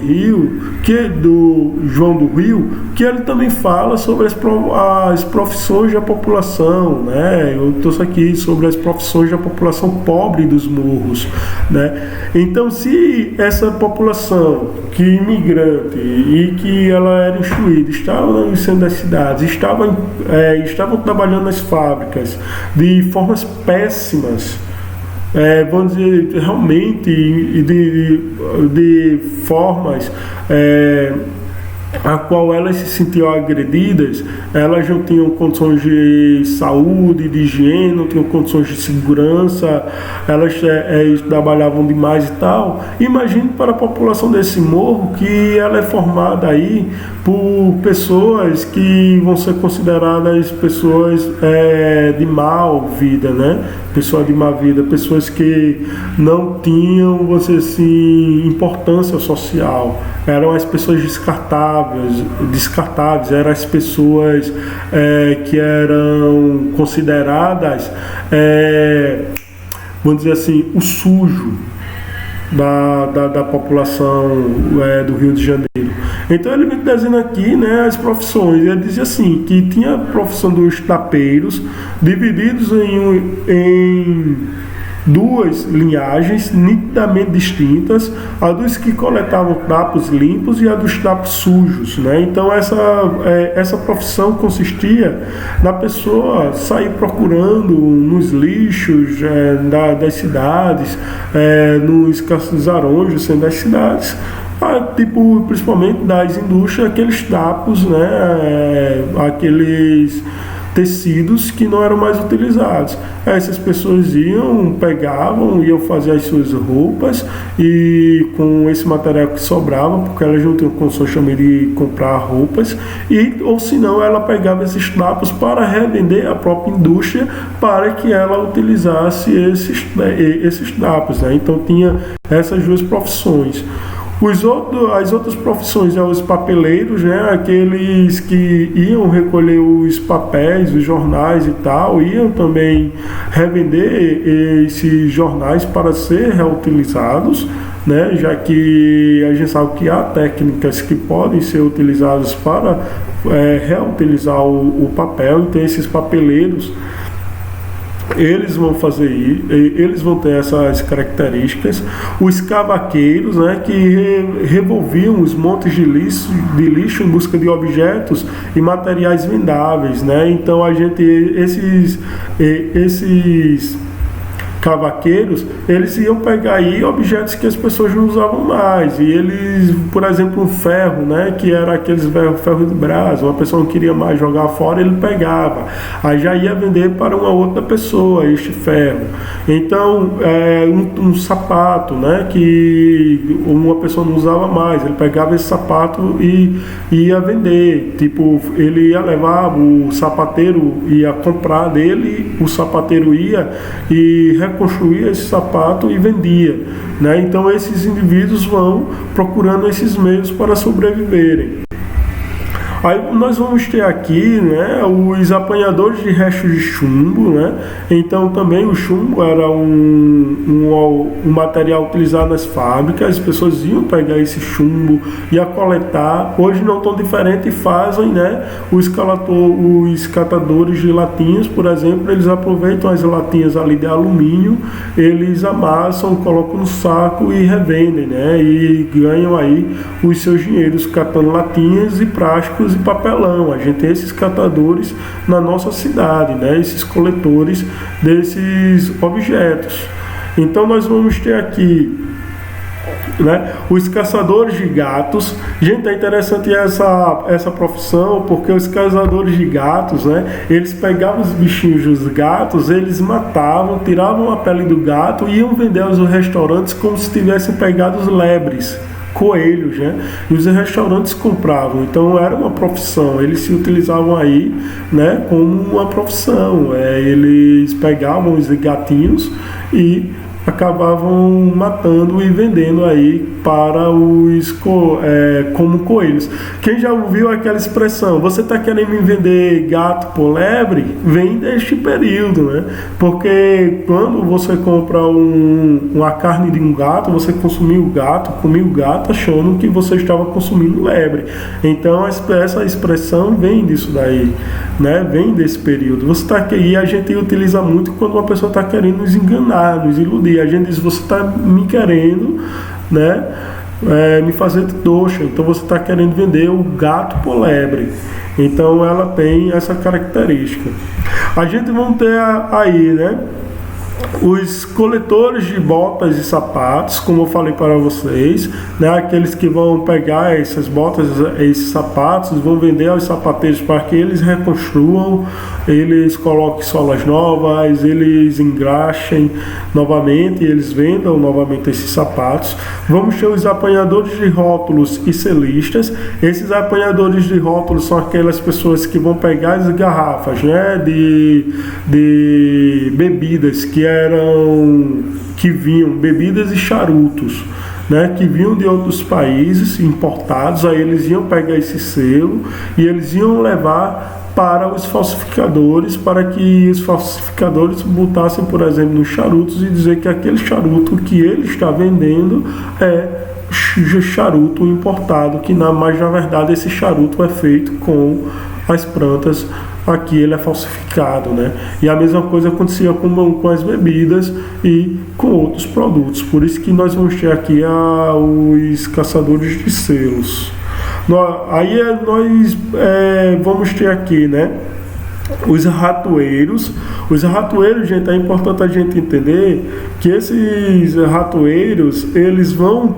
Rio, que ele também fala sobre as profissões da população, né? Eu trouxe aqui sobre as profissões da população pobre dos morros, né? Então, se essa população que imigrante e que ela era instruída, estava no centro das cidades, estavam trabalhando nas fábricas de formas péssimas, vamos dizer, realmente de formas a qual elas se sentiam agredidas, elas não tinham condições de saúde, de higiene, não tinham condições de segurança, elas trabalhavam demais e tal. Imagine para a população desse morro, que ela é formada aí por pessoas que vão ser consideradas pessoas de mal vida, né? Pessoas de má vida, pessoas que não tinham, vamos dizer assim, importância social. Eram as pessoas descartáveis, eram as pessoas que eram consideradas, vamos dizer assim, o sujo da população do Rio de Janeiro. Então ele vem dizendo aqui, né, as profissões. Ele dizia assim, que tinha a profissão dos tapeiros, divididos em duas linhagens nitidamente distintas, a dos que coletavam trapos limpos e a dos trapos sujos, né? Então essa profissão consistia na pessoa sair procurando nos lixos das cidades, nos casarões das cidades, principalmente das indústrias, aqueles trapos, né? Aqueles tecidos que não eram mais utilizados. Essas pessoas iam fazer as suas roupas e com esse material que sobrava, porque elas não tinham condições de comprar roupas, ou senão ela pegava esses trapos para revender à própria indústria para que ela utilizasse esses trapos, né? Então tinha essas duas profissões. As outras profissões, os papeleiros, né, aqueles que iam recolher os papéis, os jornais e tal, iam também revender esses jornais para ser reutilizados, né, já que a gente sabe que há técnicas que podem ser utilizadas para reutilizar o papel. Então esses papeleiros, eles vão eles vão ter essas características. Os cavaqueiros, né, que revolviam os montes de lixo em busca de objetos e materiais vendáveis, né? Então esses cavaqueiros, eles iam pegar aí objetos que as pessoas não usavam mais, e eles, por exemplo, um ferro, né, que era aqueles ferro de brasa, uma pessoa não queria mais jogar fora, ele pegava, aí já ia vender para uma outra pessoa este ferro. Então um sapato, né, que uma pessoa não usava mais, ele pegava esse sapato e ia vender, tipo, ele ia levar, o sapateiro ia comprar dele, o sapateiro ia e reconstruía esse sapato e vendia, né? Então esses indivíduos vão procurando esses meios para sobreviverem. Aí nós vamos ter aqui, né, os apanhadores de restos de chumbo, né? Então também o chumbo era um material utilizado nas fábricas, as pessoas iam pegar esse chumbo, ia coletar. Hoje não tão diferente, fazem, né, os catadores de latinhas, por exemplo, eles aproveitam as latinhas ali de alumínio, eles amassam, colocam no saco e revendem, né, e ganham aí os seus dinheiros catando latinhas e plásticos e papelão. A gente tem esses catadores na nossa cidade, né? Esses coletores desses objetos. Então nós vamos ter aqui, né, os caçadores de gatos. Gente, é interessante essa profissão, porque os caçadores de gatos, né, eles pegavam os bichinhos dos gatos, eles matavam, tiravam a pele do gato e iam vender aos restaurantes como se tivessem pegado os lebres, coelhos, né? E os restaurantes compravam. Então era uma profissão, eles se utilizavam aí, né, como uma profissão. Eles pegavam os gatinhos e acabavam matando e vendendo aí para como coelhos. Quem já ouviu aquela expressão, você está querendo me vender gato por lebre? Vem deste período, né? Porque quando você compra uma carne de um gato, você comia o gato achando que você estava consumindo lebre. Então essa expressão vem disso daí, né? Vem desse período. E a gente utiliza muito quando uma pessoa está querendo nos enganar, nos iludir. A gente diz, você está me querendo, né, me fazer de trouxa, então você está querendo vender o gato por lebre. Então ela tem essa característica. A gente vai ter aí, né, os coletores de botas e sapatos, como eu falei para vocês, né, aqueles que vão pegar essas botas, esses sapatos, vão vender aos sapateiros para que eles reconstruam, eles coloquem solas novas, eles engraxem novamente, eles vendam novamente esses sapatos. Vamos ter os apanhadores de rótulos e selistas. Esses apanhadores de rótulos são aquelas pessoas que vão pegar as garrafas, né, de bebidas que vinham, bebidas e charutos, né, que vinham de outros países importados. Aí eles iam pegar esse selo e eles iam levar para os falsificadores, para que os falsificadores botassem, por exemplo, nos charutos e dizer que aquele charuto que ele está vendendo é charuto importado, mas na verdade esse charuto é feito com as plantas, aqui ele é falsificado, né? E a mesma coisa acontecia com as bebidas e com outros produtos. Por isso que nós vamos ter aqui os caçadores de selos. Aí nós vamos ter aqui, né, os ratoeiros. Os ratoeiros, gente, é importante a gente entender que esses ratoeiros, eles vão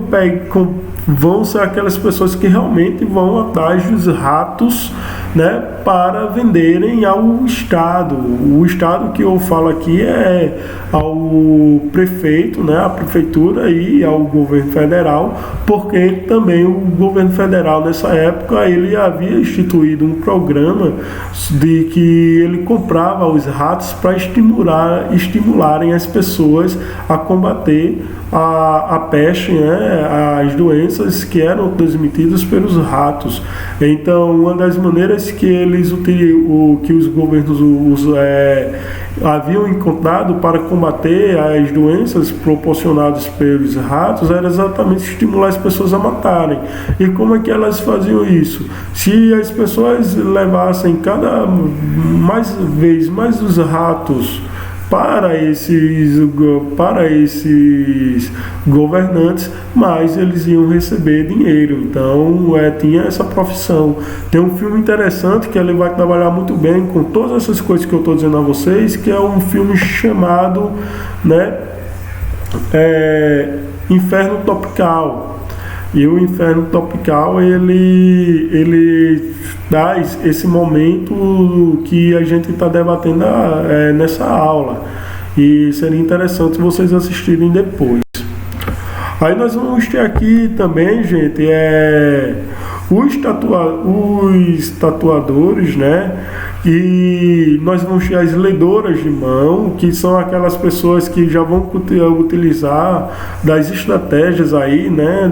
ser aquelas pessoas que realmente vão atrás dos ratos né, para venderem ao Estado. O Estado que eu falo aqui é ao prefeito, né, à prefeitura e ao governo federal, porque também o governo federal nessa época ele havia instituído um programa de que ele comprava os ratos para estimularem as pessoas a combater a peste, né, as doenças que eram transmitidas pelos ratos. Então, uma das maneiras que que os governos haviam encontrado para combater as doenças proporcionadas pelos ratos era exatamente estimular as pessoas a matarem. E como é que elas faziam isso? Se as pessoas levassem cada vez mais os ratos para esses governantes, mas eles iam receber dinheiro. Então tinha essa profissão. Tem um filme interessante que ele vai trabalhar muito bem com todas essas coisas que eu estou dizendo a vocês, que é um filme chamado, né, Inferno Tropical. E o Inferno Tropical ele dá esse momento que a gente está debatendo nessa aula, e seria interessante vocês assistirem depois. Aí nós vamos ter aqui também, gente, os tatuadores, né? E nós vamos ter as ledoras de mão, que são aquelas pessoas que já vão utilizar das estratégias aí, né?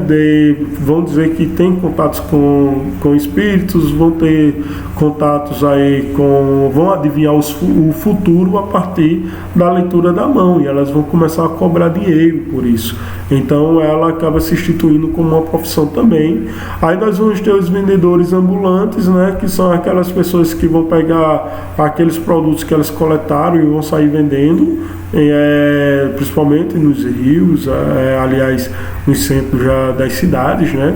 Vão dizer que tem contatos com espíritos, vão ter contatos aí vão adivinhar o futuro a partir da leitura da mão, e elas vão começar a cobrar dinheiro por isso. Então ela acaba se instituindo como uma profissão também. Aí nós vamos ter os vendedores ambulantes, né, que são aquelas pessoas que vão pegar aqueles produtos que elas coletaram e vão sair vendendo, principalmente nos rios, aliás, nos centros das cidades, né,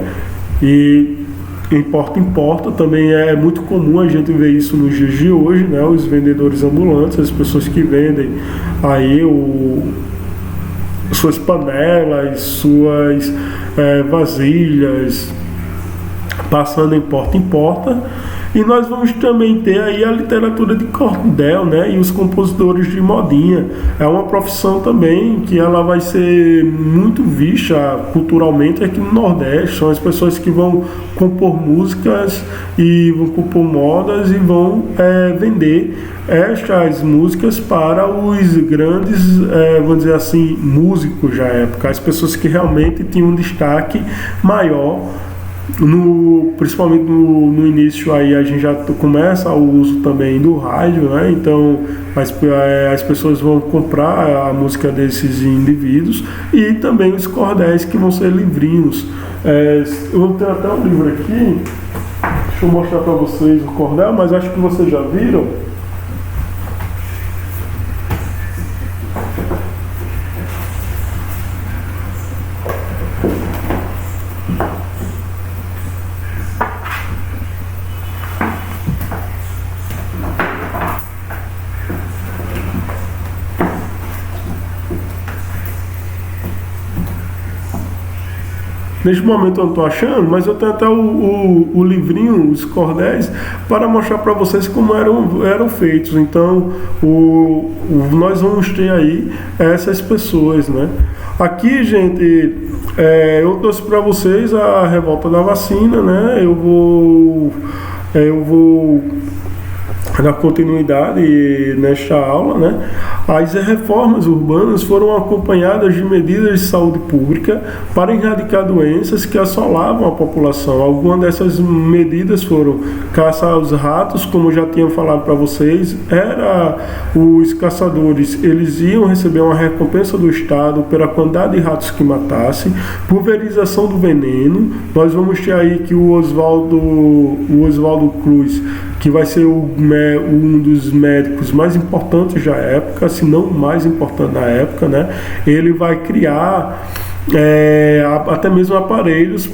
e em porta em porta também é muito comum a gente ver isso nos dias de hoje, né, os vendedores ambulantes, as pessoas que vendem aí suas panelas, suas vasilhas, passando em porta. E nós vamos também ter aí a literatura de cordel, né, e os compositores de modinha. É uma profissão também que ela vai ser muito vista culturalmente aqui no Nordeste. São as pessoas que vão compor músicas e vão compor modas e vão vender estas músicas para os grandes, vamos dizer assim, músicos da época, as pessoas que realmente tinham um destaque maior. Principalmente no início aí a gente já começa o uso também do rádio, né? Então as pessoas vão comprar a música desses indivíduos, e também os cordéis que vão ser livrinhos. Eu tenho até um livro aqui, deixa eu mostrar para vocês o cordel, mas acho que vocês já viram. Neste momento eu não estou achando, mas eu tenho até o livrinho, os cordéis, para mostrar para vocês como eram feitos. Então, nós vamos ter aí essas pessoas, né? Aqui, gente, eu trouxe para vocês a revolta da vacina, né? Eu vou dar continuidade nesta aula, né? As reformas urbanas foram acompanhadas de medidas de saúde pública para erradicar doenças que assolavam a população. Algumas dessas medidas foram caçar os ratos, como eu já tinha falado para vocês. Os caçadores, eles iam receber uma recompensa do Estado pela quantidade de ratos que matassem. Pulverização do veneno. Nós vamos ter aí que o Oswaldo Cruz, que vai ser um dos médicos mais importantes da época, se não o mais importante da época, né? Ele vai criar até mesmo aparelhos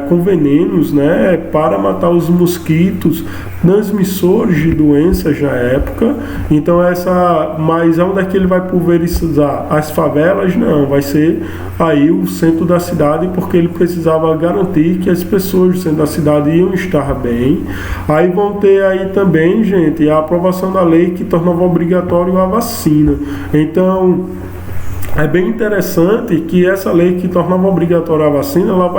com venenos, né, para matar os mosquitos transmissores de doenças na época. Então mas onde é que ele vai pulverizar? As favelas? Não, vai ser aí o centro da cidade, porque ele precisava garantir que as pessoas do centro da cidade iam estar bem. Aí vão ter aí também, gente, a aprovação da lei que tornava obrigatório a vacina. Então é bem interessante que essa lei que tornava obrigatória a vacina, ela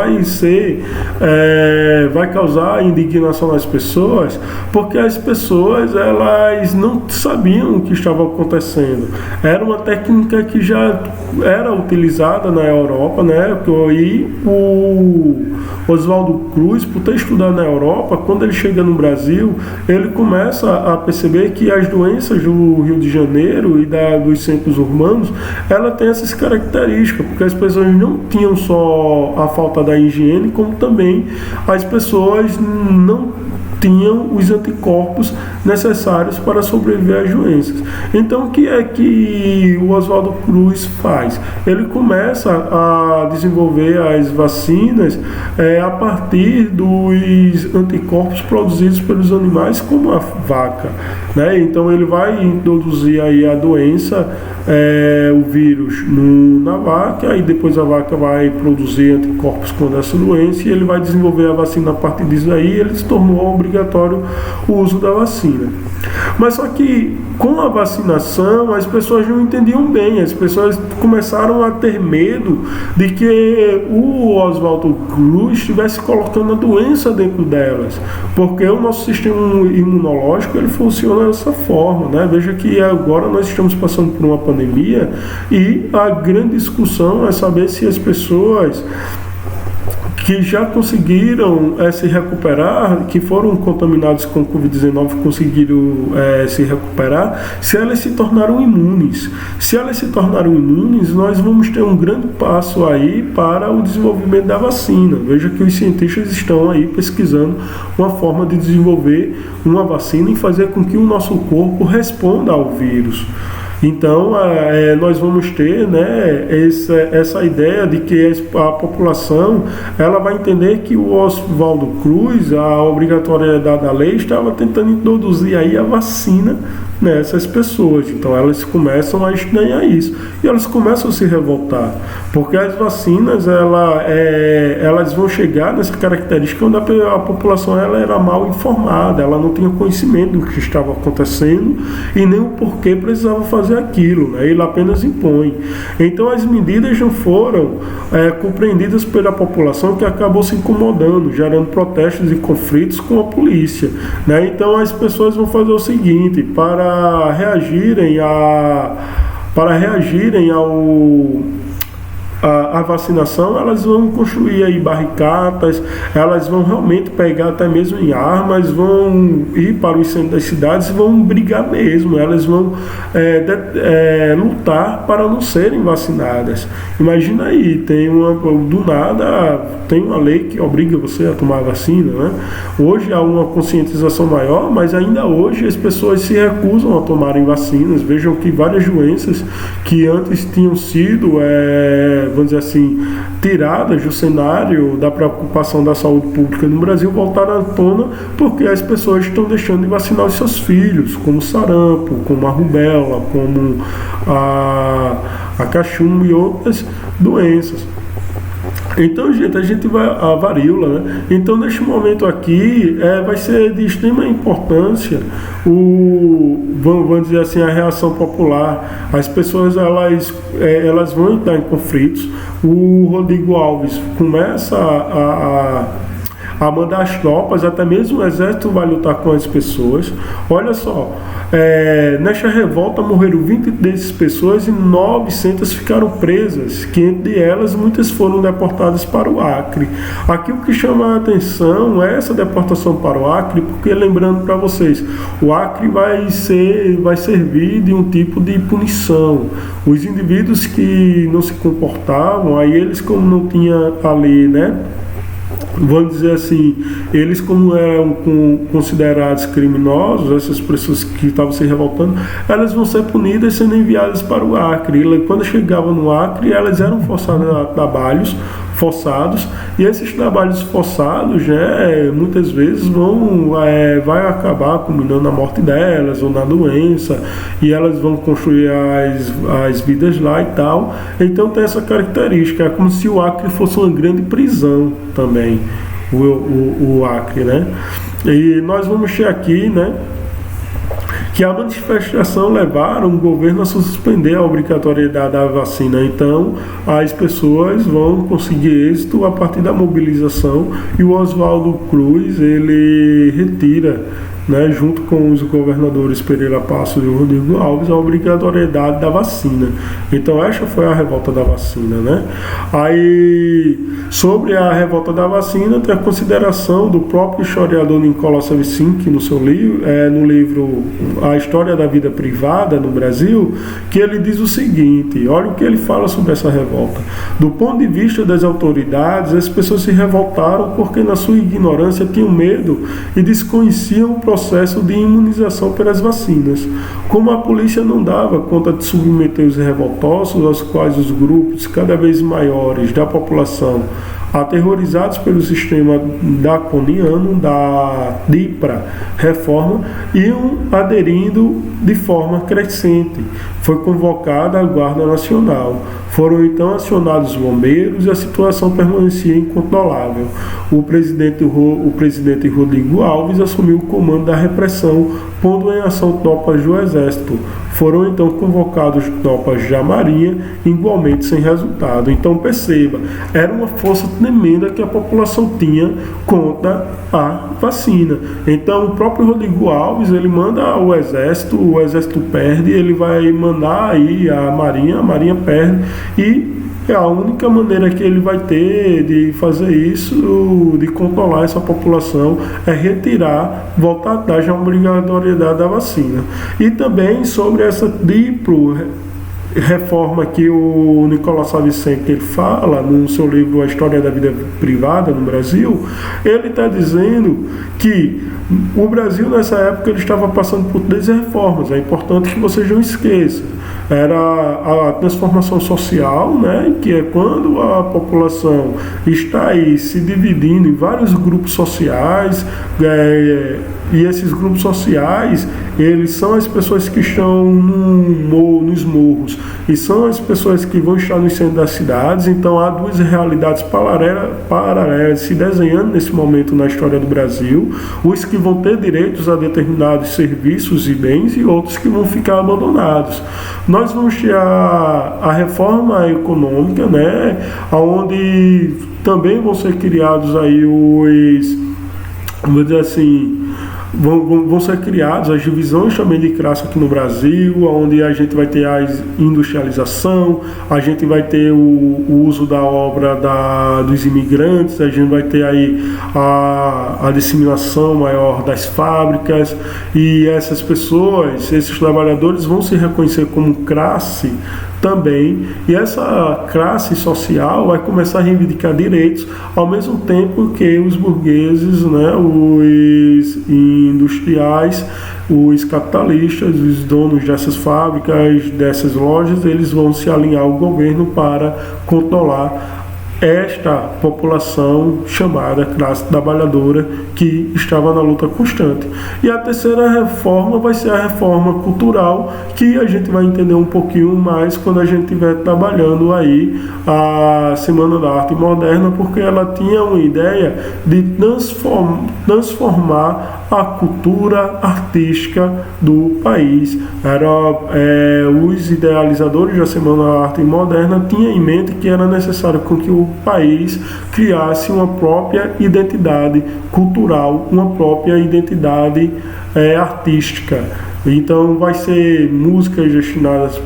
vai causar indignação nas pessoas, porque as pessoas elas não sabiam o que estava acontecendo. Era uma técnica que já era utilizada na Europa, né? E o Oswaldo Cruz, por ter estudado na Europa, quando ele chega no Brasil, ele começa a perceber que as doenças do Rio de Janeiro e dos centros urbanos, ela tem essas características, porque as pessoas não tinham só a falta da higiene, como também as pessoas não tinham os anticorpos necessários para sobreviver às doenças. Então, o que é que o Oswaldo Cruz faz? Ele começa a desenvolver as vacinas a partir dos anticorpos produzidos pelos animais, como a vaca, né? Então, ele vai introduzir aí a doença, o vírus na vaca, e depois a vaca vai produzir anticorpos contra essa doença, e ele vai desenvolver a vacina a partir disso aí, e ele se tornou obrigatório o uso da vacina. Mas só que com a vacinação as pessoas não entendiam bem, as pessoas começaram a ter medo de que o Oswaldo Cruz estivesse colocando a doença dentro delas, porque o nosso sistema imunológico ele funciona dessa forma, né? Veja que agora nós estamos passando por uma pandemia e a grande discussão é saber se as pessoas que já conseguiram se recuperar, que foram contaminados com Covid-19, conseguiram se recuperar, se elas se tornaram imunes. Se elas se tornaram imunes, nós vamos ter um grande passo aí para o desenvolvimento da vacina. Veja que os cientistas estão aí pesquisando uma forma de desenvolver uma vacina e fazer com que o nosso corpo responda ao vírus. Então, nós vamos ter, né, essa ideia de que a população ela vai entender que o Oswaldo Cruz, a obrigatoriedade da lei, estava tentando introduzir aí a vacina nessas pessoas. Então, elas começam a estranhar isso e elas começam a se revoltar, porque as vacinas elas vão chegar nessa característica onde a população ela era mal informada, ela não tinha conhecimento do que estava acontecendo e nem o porquê precisava fazer aquilo, né? Ele apenas impõe. Então as medidas não foram compreendidas pela população, que acabou se incomodando, gerando protestos e conflitos com a polícia, né? Então as pessoas vão fazer o seguinte: para reagirem à vacinação, elas vão construir aí barricadas, elas vão realmente pegar até mesmo em armas, vão ir para os centros das cidades e vão brigar mesmo, elas vão lutar para não serem vacinadas. Imagina aí, do nada tem uma lei que obriga você a tomar a vacina, né? Hoje há uma conscientização maior, mas ainda hoje as pessoas se recusam a tomarem vacinas. Vejam que várias doenças que antes tinham sido vamos dizer assim, tiradas do cenário da preocupação da saúde pública no Brasil voltaram à tona porque as pessoas estão deixando de vacinar os seus filhos, como sarampo, como a rubéola, como a cachumba e outras doenças. Então, gente, a gente vai a varíola, né? Então, neste momento aqui, vai ser de extrema importância vamos dizer assim, a reação popular. As pessoas, elas vão entrar em conflitos. O Rodrigo Alves começa a mandar as tropas, até mesmo o exército vai lutar com as pessoas. Olha só, nesta revolta morreram 23 pessoas e 900 ficaram presas, que entre elas muitas foram deportadas para o Acre. Aqui o que chama a atenção é essa deportação para o Acre, porque lembrando para vocês, o Acre vai servir de um tipo de punição. Os indivíduos que não se comportavam, aí eles, como não tinha ali, né, vamos dizer assim, eles como eram considerados criminosos, essas pessoas que estavam se revoltando, elas vão ser punidas sendo enviadas para o Acre. E quando chegavam no Acre, elas eram forçadas a trabalhos forçados, e esses trabalhos forçados, né, muitas vezes vai acabar culminando na morte delas ou na doença, e elas vão construir as vidas lá e tal. Então tem essa característica, é como se o Acre fosse uma grande prisão também, o Acre, né? E nós vamos ter aqui, né, que a manifestação levaram o governo a suspender a obrigatoriedade da vacina. Então, as pessoas vão conseguir êxito a partir da mobilização, e o Oswaldo Cruz, ele retira, né, junto com os governadores Pereira Passos e Rodrigo Alves, a obrigatoriedade da vacina. Então essa foi a revolta da vacina, né? Aí, sobre a revolta da vacina, tem a consideração do próprio historiador Nicola Savicinski no seu livro, no livro A História da Vida Privada no Brasil, que ele diz o seguinte: olha o que ele fala sobre essa revolta. Do ponto de vista das autoridades, as pessoas se revoltaram porque na sua ignorância tinham medo e desconheciam o processo de imunização pelas vacinas. Como a polícia não dava conta de submeter os revoltosos, aos quais os grupos cada vez maiores da população, aterrorizados pelo sistema draconiano da DIPRA reforma, iam aderindo de forma crescente. Foi convocada a Guarda Nacional. Foram então acionados os bombeiros e a situação permanecia incontrolável. O presidente Rodrigo Alves assumiu o comando da repressão, pondo em ação tropas do Exército. Foram então convocados tropas da Marinha, igualmente sem resultado. Então perceba, era uma força tremenda que a população tinha contra a vacina. Então o próprio Rodrigo Alves, ele manda o Exército perde, ele vai mandar aí a Marinha perde, e é a única maneira que ele vai ter de fazer isso, de controlar essa população, é retirar, voltar atrás da obrigatoriedade da vacina. E também sobre essa triplo reforma que o Nicolas Savicenski fala no seu livro A História da Vida Privada no Brasil, ele está dizendo que o Brasil nessa época ele estava passando por 3 reformas. É importante que vocês não esqueçam. Era a transformação social, né, que é quando a população está aí se dividindo em vários grupos sociais, e esses grupos sociais, eles são as pessoas que estão nos morros, e são as pessoas que vão estar no centro das cidades. Então há 2 realidades paralelas se desenhando nesse momento na história do Brasil: os que vão ter direitos a determinados serviços e bens, e outros que vão ficar abandonados. Nós vamos ter a reforma econômica, né, onde também vão ser criados aí vamos dizer assim, vão ser criadas as divisões também de classe aqui no Brasil, onde a gente vai ter a industrialização, a gente vai ter o uso da obra dos imigrantes, a gente vai ter aí a disseminação maior das fábricas, e essas pessoas, esses trabalhadores vão se reconhecer como classe também, e essa classe social vai começar a reivindicar direitos, ao mesmo tempo que os burgueses, né, os industriais, os capitalistas, os donos dessas fábricas, dessas lojas, eles vão se alinhar ao governo para controlar esta população chamada classe trabalhadora, que estava na luta constante. E a terceira reforma vai ser a reforma cultural, que a gente vai entender um pouquinho mais quando a gente estiver trabalhando aí a Semana da Arte Moderna, porque ela tinha uma ideia de transformar a cultura artística do país. Os idealizadores da Semana da Arte Moderna tinham em mente que era necessário com que o país criasse uma própria identidade cultural, uma própria identidade artística. Então vai ser músicas destinadas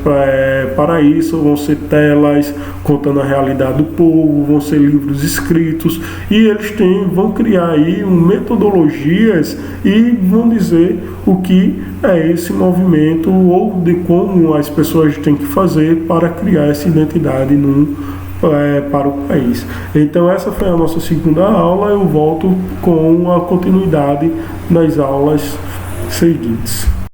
para isso, vão ser telas contando a realidade do povo, vão ser livros escritos, e eles vão criar aí metodologias e vão dizer o que é esse movimento, ou de como as pessoas têm que fazer para criar essa identidade num para o país. Então essa foi a nossa segunda aula. Eu volto com a continuidade nas aulas seguintes.